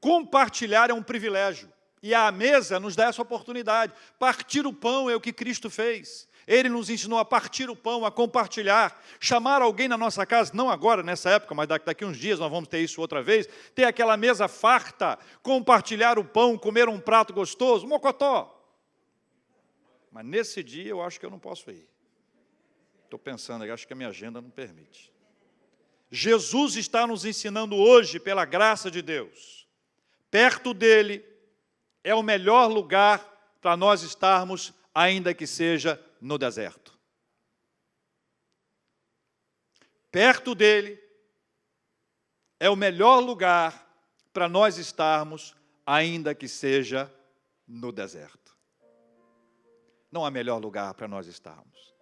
[SPEAKER 1] Compartilhar é um privilégio, e a mesa nos dá essa oportunidade. Partir o pão é o que Cristo fez. Ele nos ensinou a partir o pão, a compartilhar, chamar alguém na nossa casa, não agora, nessa época, mas daqui uns dias nós vamos ter isso outra vez, ter aquela mesa farta, compartilhar o pão, comer um prato gostoso, mocotó. Mas nesse dia eu acho que eu não posso ir. Estou pensando, acho que a minha agenda não permite. Jesus está nos ensinando hoje, pela graça de Deus. Perto dele é o melhor lugar para nós estarmos, ainda que seja no deserto. Perto dele é o melhor lugar para nós estarmos, ainda que seja no deserto. Não há melhor lugar para nós estarmos.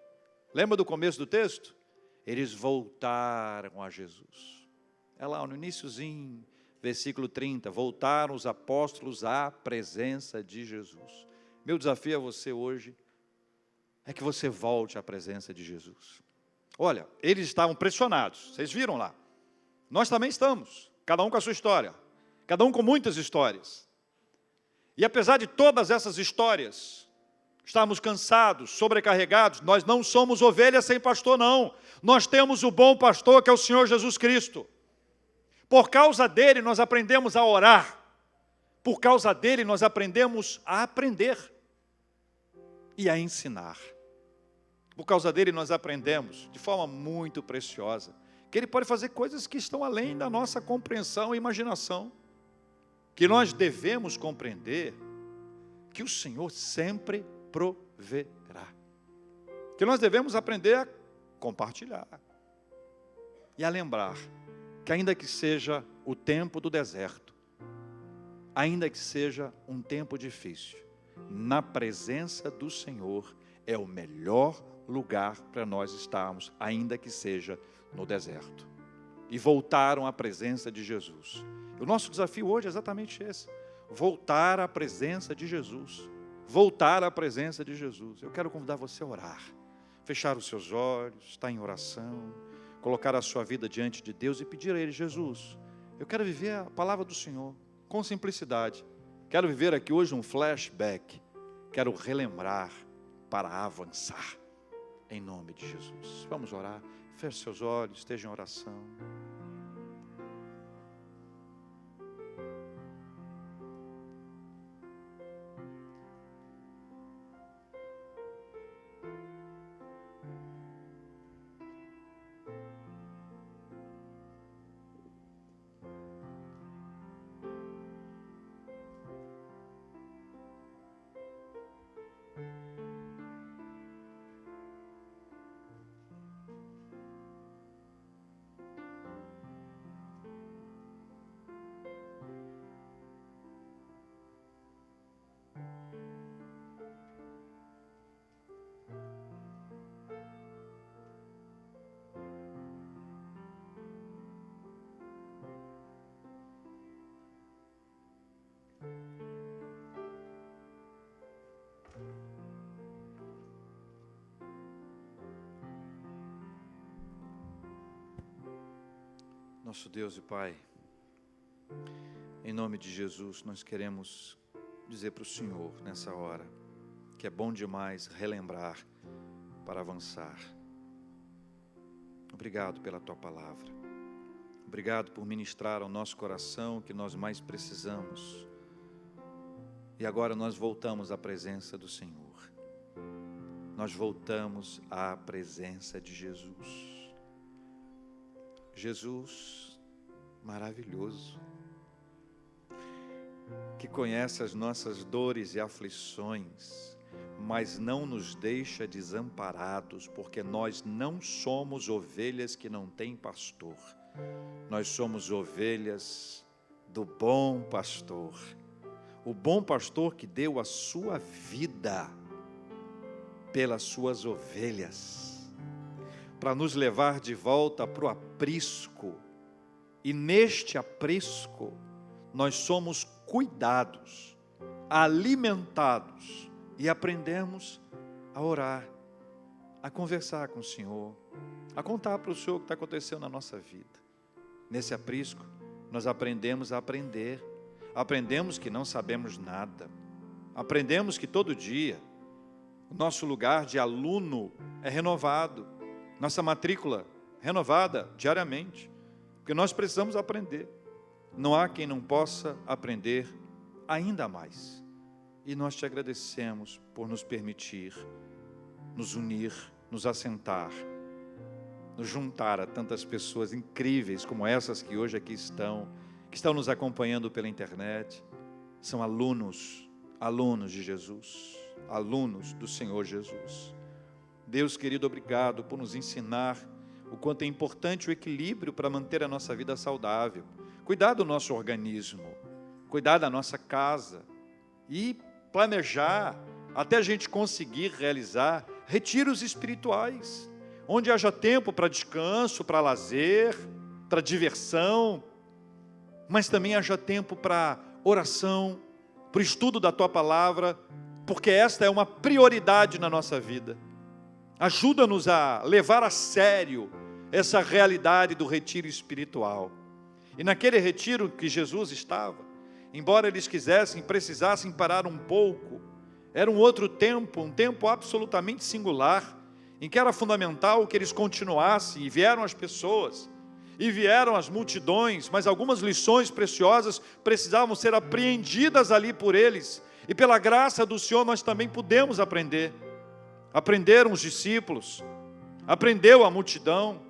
[SPEAKER 1] Lembra do começo do texto? Eles voltaram a Jesus. É lá no iniciozinho, versículo 30, voltaram os apóstolos à presença de Jesus. Meu desafio a você hoje é que você volte à presença de Jesus. Olha, eles estavam pressionados, vocês viram lá. Nós também estamos, cada um com a sua história, cada um com muitas histórias. E apesar de todas essas histórias, estamos cansados, sobrecarregados, nós não somos ovelhas sem pastor, não. Nós temos o bom pastor, que é o Senhor Jesus Cristo. Por causa dele, nós aprendemos a orar. Por causa dele, nós aprendemos a aprender e a ensinar. Por causa dele, nós aprendemos, de forma muito preciosa, que ele pode fazer coisas que estão além da nossa compreensão e imaginação. Que nós devemos compreender que o Senhor sempre proverá. Que nós devemos aprender a compartilhar e a lembrar que, ainda que seja o tempo do deserto, ainda que seja um tempo difícil, na presença do Senhor é o melhor lugar para nós estarmos, ainda que seja no deserto. E voltaram à presença de Jesus. O nosso desafio hoje é exatamente esse: voltar à presença de Jesus. Voltar à presença de Jesus. Eu quero convidar você a orar, fechar os seus olhos, estar em oração, colocar a sua vida diante de Deus e pedir a Ele: Jesus, eu quero viver a palavra do Senhor com simplicidade. Quero viver aqui hoje um flashback. Quero relembrar para avançar. Em nome de Jesus. Vamos orar. Feche seus olhos, esteja em oração. Nosso Deus e Pai, em nome de Jesus, nós queremos dizer para o Senhor nessa hora que é bom demais relembrar para avançar. Obrigado pela Tua palavra. Obrigado por ministrar ao nosso coração o que nós mais precisamos. E agora nós voltamos à presença do Senhor. Nós voltamos à presença de Jesus. Jesus maravilhoso, que conhece as nossas dores e aflições, mas não nos deixa desamparados, porque nós não somos ovelhas que não têm pastor. Nós somos ovelhas do bom pastor. O bom pastor que deu a sua vida pelas suas ovelhas, para nos levar de volta para o aprisco. E neste aprisco, nós somos cuidados, alimentados e aprendemos a orar, a conversar com o Senhor, a contar para o Senhor o que está acontecendo na nossa vida. Nesse aprisco, nós aprendemos a aprender, aprendemos que não sabemos nada, aprendemos que todo dia o nosso lugar de aluno é renovado, nossa matrícula renovada diariamente, porque nós precisamos aprender. Não há quem não possa aprender ainda mais. E nós te agradecemos por nos permitir, nos unir, nos assentar, nos juntar a tantas pessoas incríveis como essas que hoje aqui estão, que estão nos acompanhando pela internet. São alunos de Jesus, alunos do Senhor Jesus. Deus querido, obrigado por nos ensinar o quanto é importante o equilíbrio para manter a nossa vida saudável, cuidar do nosso organismo, cuidar da nossa casa e planejar até a gente conseguir realizar retiros espirituais, onde haja tempo para descanso, para lazer, para diversão, mas também haja tempo para oração, para o estudo da Tua palavra, porque esta é uma prioridade na nossa vida. Ajuda-nos a levar a sério essa realidade do retiro espiritual. E naquele retiro que Jesus estava, embora eles precisassem parar um pouco, era um outro tempo, um tempo absolutamente singular, em que era fundamental que eles continuassem, e vieram as pessoas, e vieram as multidões, mas algumas lições preciosas precisavam ser apreendidas ali por eles, e pela graça do Senhor nós também pudemos aprender. Aprenderam os discípulos, aprendeu a multidão,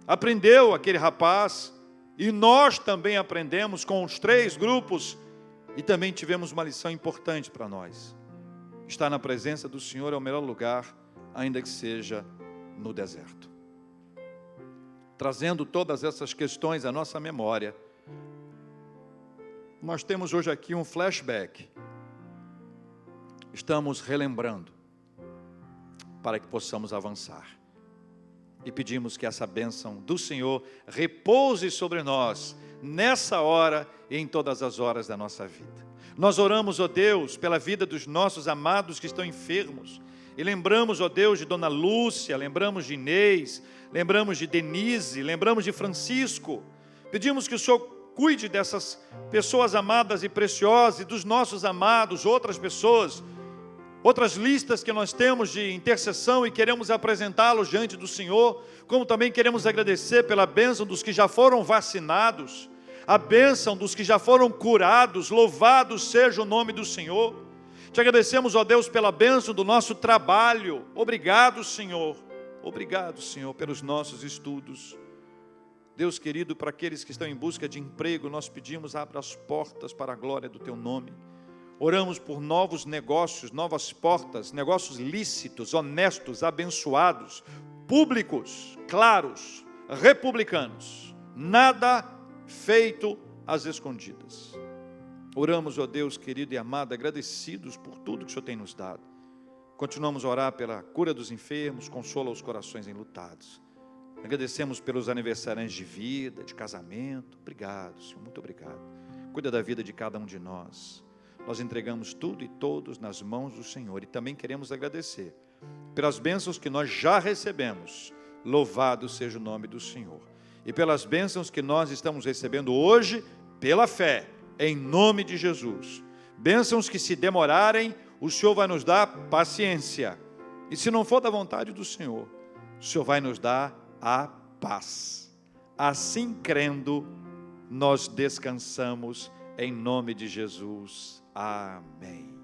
[SPEAKER 1] aprendeu aquele rapaz, e nós também aprendemos com os 3 grupos, e também tivemos uma lição importante para nós. Estar na presença do Senhor é o melhor lugar, ainda que seja no deserto. Trazendo todas essas questões à nossa memória, nós temos hoje aqui um flashback. Estamos relembrando, para que possamos avançar. E pedimos que essa bênção do Senhor repouse sobre nós, nessa hora e em todas as horas da nossa vida. Nós oramos, ó Deus, pela vida dos nossos amados que estão enfermos. E lembramos, ó Deus, de Dona Lúcia, lembramos de Inês, lembramos de Denise, lembramos de Francisco. Pedimos que o Senhor cuide dessas pessoas amadas e preciosas, e dos nossos amados, outras pessoas, outras listas que nós temos de intercessão e queremos apresentá-los diante do Senhor, como também queremos agradecer pela bênção dos que já foram vacinados, a bênção dos que já foram curados. Louvado seja o nome do Senhor. Te agradecemos, ó Deus, pela bênção do nosso trabalho. Obrigado, Senhor. Obrigado, Senhor, pelos nossos estudos. Deus querido, para aqueles que estão em busca de emprego, nós pedimos, abra as portas para a glória do Teu nome. Oramos por novos negócios, novas portas, negócios lícitos, honestos, abençoados, públicos, claros, republicanos, nada feito às escondidas. Oramos, ó Deus querido e amado, agradecidos por tudo que o Senhor tem nos dado. Continuamos a orar pela cura dos enfermos, consola os corações enlutados. Agradecemos pelos aniversariantes de vida, de casamento. Obrigado, Senhor, muito obrigado. Cuida da vida de cada um de nós. Nós entregamos tudo e todos nas mãos do Senhor. E também queremos agradecer pelas bênçãos que nós já recebemos. Louvado seja o nome do Senhor. e pelas bênçãos que nós estamos recebendo hoje, pela fé, em nome de Jesus. Bênçãos que, se demorarem, o Senhor vai nos dar paciência. E se não for da vontade do Senhor, o Senhor vai nos dar a paz. Assim, crendo, nós descansamos em nome de Jesus. Amém.